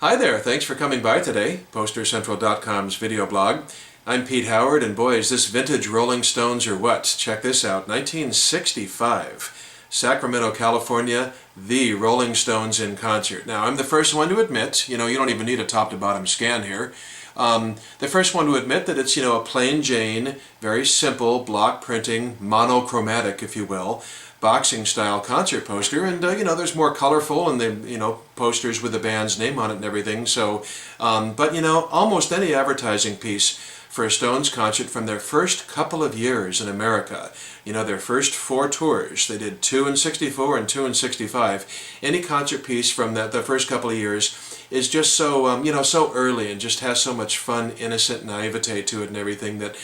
Hi there, thanks for coming by today, PosterCentral.com's video blog. I'm Pete Howard, and boy, is this vintage Rolling Stones or what? Check this out, 1965, Sacramento, California, the Rolling Stones in concert. Now, I'm the first one to admit, you don't even need a top-to-bottom scan here. The first one to admit that it's, a plain Jane, very simple, block printing, monochromatic, if you will, boxing style concert poster, and there's more colorful and the posters with the band's name on it and everything. So but almost any advertising piece for a Stones concert from their first couple of years in America, their first 4 tours, they did 2 in 64 and 2 in 65, any concert piece from the first couple of years is just so so early and just has so much fun, innocent naivete to it and everything that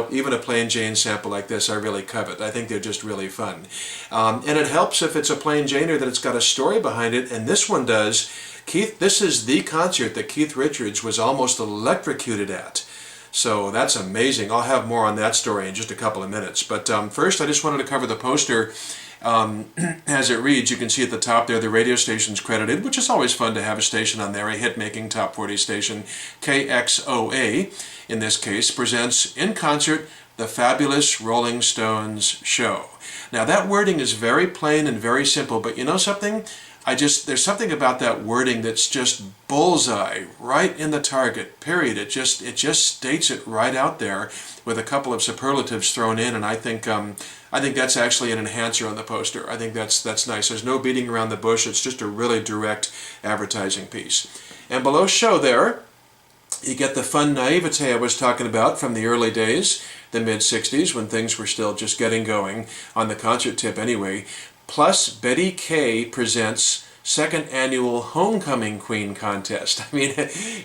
even a plain Jane sample like this I really covet. I think they're just really fun, and it helps if it's a plain Janer that it's got a story behind it, and this one does. This is the concert that Keith Richards was almost electrocuted at. So that's amazing. I'll have more on that story in just a couple of minutes. But first, I just wanted to cover the poster. As it reads, you can see at the top there the radio station's credited, which is always fun to have a station on there, a hit-making top 40 station. KXOA, in this case, presents in concert the Fabulous Rolling Stones Show. Now that wording is very plain and very simple, but you know something? There's something about that wording that's just bullseye, right in the target, period. It just states it right out there with a couple of superlatives thrown in, and I think that's actually an enhancer on the poster. I think that's nice. There's no beating around the bush. It's just a really direct advertising piece. And below show there, you get the fun naivete I was talking about from the early days, the mid-60s, when things were still just getting going, on the concert tip anyway. Plus, Betty Kay presents second annual Homecoming Queen contest. I mean,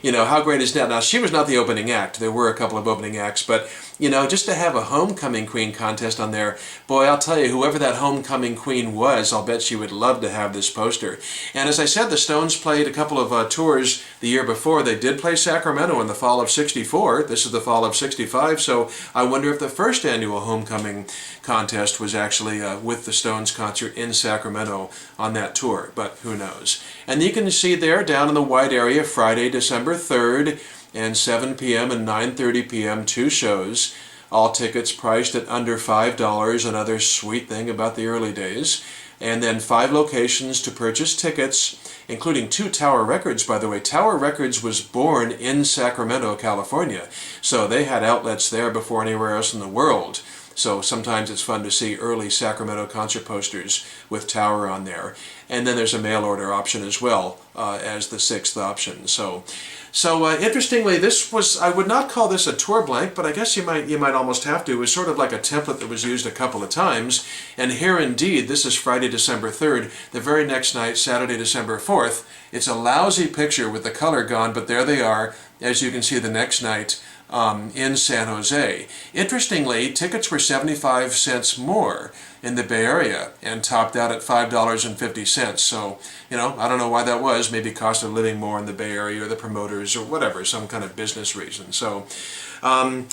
how great is that? Now, she was not the opening act. There were a couple of opening acts, but, just to have a Homecoming Queen contest on there, boy, I'll tell you, whoever that Homecoming Queen was, I'll bet she would love to have this poster. And as I said, the Stones played a couple of tours the year before. They did play Sacramento in the fall of '64. This is the fall of '65, so I wonder if the first annual Homecoming contest was actually with the Stones concert in Sacramento on that tour, but who knows. And you can see there down in the white area, Friday, December 3rd, and 7 p.m. and 9:30 p.m., 2 shows. All tickets priced at under $5, another sweet thing about the early days. And then 5 locations to purchase tickets, including 2 Tower Records, by the way. Tower Records was born in Sacramento, California, so they had outlets there before anywhere else in the world. So sometimes it's fun to see early Sacramento concert posters with Tower on there. And then there's a mail order option as well as the 6th option. So interestingly, I would not call this a tour blank, but I guess you might almost have to. It was sort of like a template that was used a couple of times. And here indeed, this is Friday, December 3rd. The very next night, Saturday, December 4th, it's a lousy picture with the color gone, but there they are, as you can see the next night, in San Jose. Interestingly, tickets were 75 cents more in the Bay Area and topped out at $5.50. So, I don't know why that was. Maybe cost of living more in the Bay Area or the promoters or whatever, some kind of business reason. So, I'm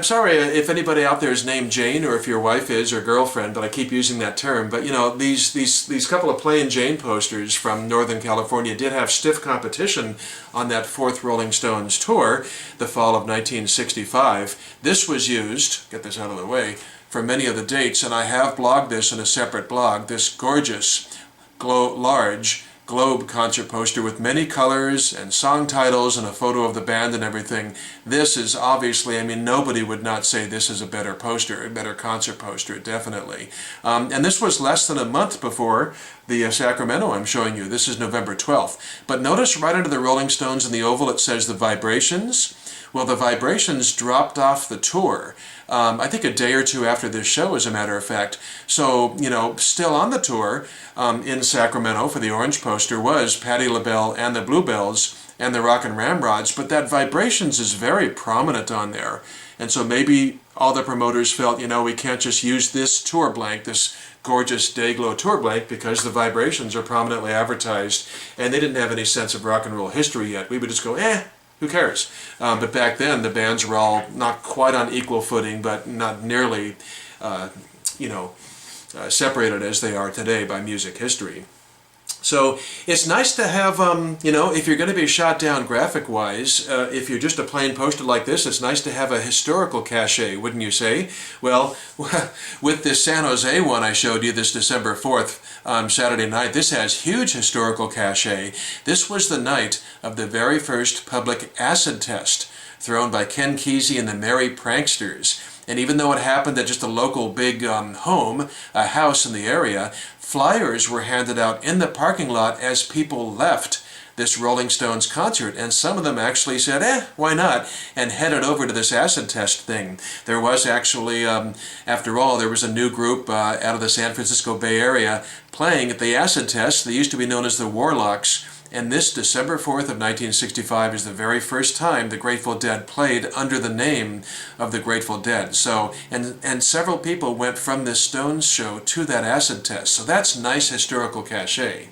sorry if anybody out there is named Jane, or if your wife is, or girlfriend, but I keep using that term. But these couple of plain Jane posters from Northern California did have stiff competition on that 4th Rolling Stones tour, the fall of 1965. This was used, get this out of the way, for many of the dates, and I have blogged this in a separate blog, this gorgeous large globe concert poster with many colors and song titles and a photo of the band and everything. This is obviously, nobody would not say this is a better poster, a better concert poster, definitely. And this was less than a month before the Sacramento I'm showing you. This is November 12th. But notice right under the Rolling Stones in the oval it says the Vibrations. Well, the Vibrations dropped off the tour, I think a day or 2 after this show, as a matter of fact. So, still on the tour in Sacramento for the orange poster was Patti LaBelle and the Bluebells and the Rockin' Ramrods, but that Vibrations is very prominent on there. And so maybe all the promoters felt, we can't just use this tour blank, this gorgeous Dayglow tour blank, because the Vibrations are prominently advertised, and they didn't have any sense of rock and roll history yet. We would just go, who cares? But back then, the bands were all not quite on equal footing, but not nearly, separated as they are today by music history. So it's nice to have, you know, if you're going to be shot down graphic-wise, if you're just a plain poster like this, it's nice to have a historical cachet, wouldn't you say? Well, with this San Jose one I showed you, this December 4th, Saturday night, this has huge historical cachet. This was the night of the very first public acid test thrown by Ken Kesey and the Merry Pranksters. And even though it happened at just a local big home, a house in the area, flyers were handed out in the parking lot as people left this Rolling Stones concert, and some of them actually said, why not, and headed over to this acid test thing. There was actually, after all, there was a new group out of the San Francisco Bay Area playing at the acid test. They used to be known as the Warlocks. And this December 4th of 1965 is the very first time the Grateful Dead played under the name of the Grateful Dead. So, and several people went from this Stones show to that acid test. So that's nice historical cachet.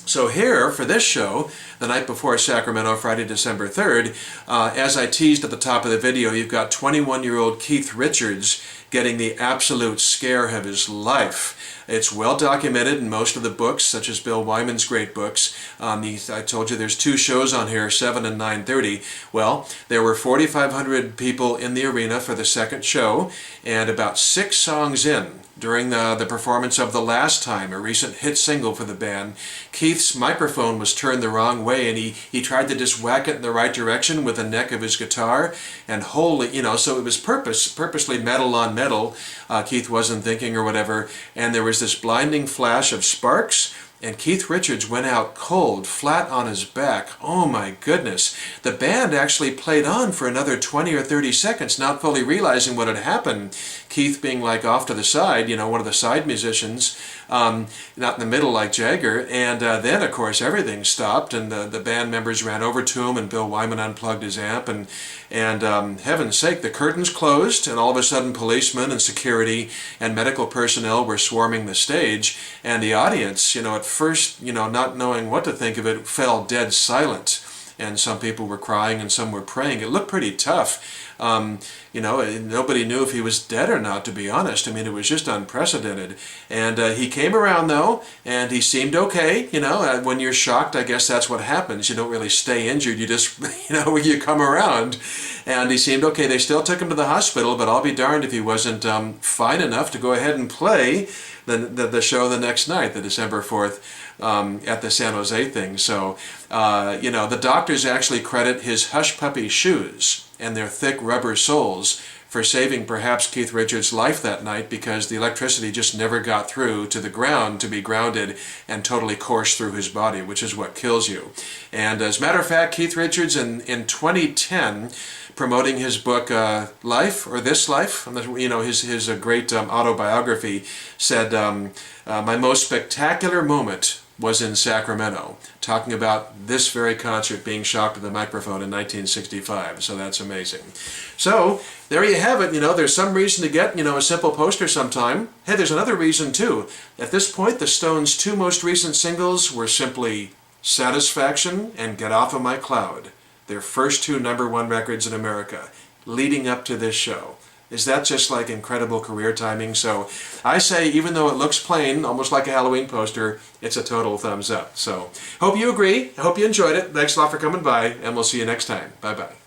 So here, for this show, the night before Sacramento, Friday, December 3rd, as I teased at the top of the video, you've got 21-year-old Keith Richards getting the absolute scare of his life. It's well documented in most of the books, such as Bill Wyman's great books. I told you there's two shows on here, 7 and 9:30. Well, there were 4,500 people in the arena for the second show, and about 6 songs in, during the performance of The Last Time, a recent hit single for the band, Keith's microphone was turned the wrong way, and he tried to just whack it in the right direction with the neck of his guitar, and holy, you know, so it was purposely metal on metal. Keith wasn't thinking or whatever, and there was this blinding flash of sparks, and Keith Richards went out cold, flat on his back. Oh my goodness. The band actually played on for another 20 or 30 seconds, not fully realizing what had happened. Keith being like off to the side, you know, one of the side musicians, not in the middle like Jagger. And then, of course, everything stopped, and the band members ran over to him, and Bill Wyman unplugged his amp, and heaven's sake, the curtains closed, and all of a sudden policemen and security and medical personnel were swarming the stage, and the audience, you know, at first, you know, not knowing what to think of it, fell dead silent. And some people were crying and some were praying. It looked pretty tough. You know, nobody knew if he was dead or not, to be honest. I mean, it was just unprecedented. And he came around, though, and he seemed okay. You know, when you're shocked, I guess that's what happens. You don't really stay injured. You just, you know, you come around. And he seemed okay. They still took him to the hospital, but I'll be darned if he wasn't fine enough to go ahead and play the show the next night, the December 4th, at the San Jose thing. So, you know, the doctors actually credit his hush puppy shoes and their thick rubber soles for saving perhaps Keith Richards' life that night, because the electricity just never got through to the ground to be grounded and totally coursed through his body, which is what kills you. And as a matter of fact, Keith Richards in 2010, promoting his book Life, or This Life, you know, his great autobiography, said, my most spectacular moment was in Sacramento, talking about this very concert being shocked to the microphone in 1965. So that's amazing. So there you have it. You know, there's some reason to get, you know, a simple poster sometime. Hey, there's another reason too. At this point, the Stones' 2 most recent singles were simply Satisfaction and Get Off of My Cloud, their first 2 #1 records in America, leading up to this show. Is that just like incredible career timing? So I say, even though it looks plain, almost like a Halloween poster, it's a total thumbs up. So hope you agree. I hope you enjoyed it. Thanks a lot for coming by, and we'll see you next time. Bye-bye.